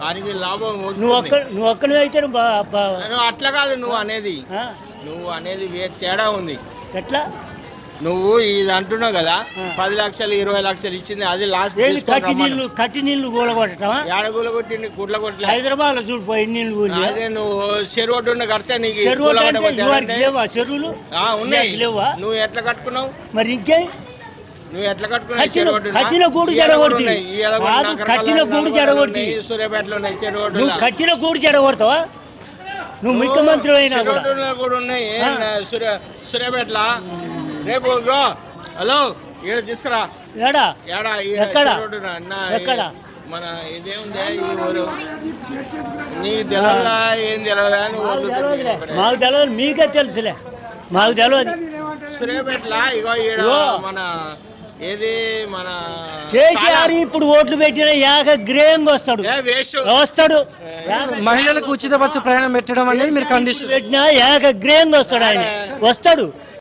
వారికి లాభం నువ్వు ఒక్కనే అయితే నువ్వు అట్లా కాదు నువ్వు అనేది తేడా ఉంది. ఎట్లా నువ్వు ఇది అంటున్నావు కదా 10 లక్షలు 20 లక్షలు ఇచ్చింది అది లాస్ట్ కట్టి నీళ్లు కూలగొట్టడం ఏడ కూలగొట్టింది గుడ్ల కొట్ల హైదరాబాద్ లో చూడిపోయి నీళ్లు అదే నువ్వు చెరువు కడితే నీకు చెరువులు ఉన్నాయి లేవా? నువ్వు ఎట్లా కట్టుకున్నావు మరి ఇంకే నువ్వు ఎట్లా కట్టుకున్నావు? కట్టిన గూడు చెడగొట్టి కట్టిన గూడు చెడగొట్టి సూర్యాపేటలో ఉన్నాయి చెరువు నువ్వు కట్టిన గూడు చెడగొడతావా? నువ్వు ముఖ్యమంత్రి అయినా కూడా ఉన్నాయి సూర్యాపేటలో రేపు హలో ఈడ తీసుకురా ఏడా ఎక్కడ మన ఇదేముంది ఈ ఊరు నీకు తెలియదా ఏం తెలియదా మాకు తెలియదు మీకే తెలుసులే మాకు తెలియదు సూర్యాపేటలో ఇగో ఈడ మన ఏది మన కేసీఆర్ ఇప్పుడు ఓట్లు పెట్టిన ఏకగ్రీవంగా వస్తాడు మహిళలకు ఉచిత బస్సు ప్రయాణం పెట్టడం అనేది మీరు కండిషన్ పెట్టినా ఏకగ్రీవంగా వస్తాడు ఆయన వస్తాడు.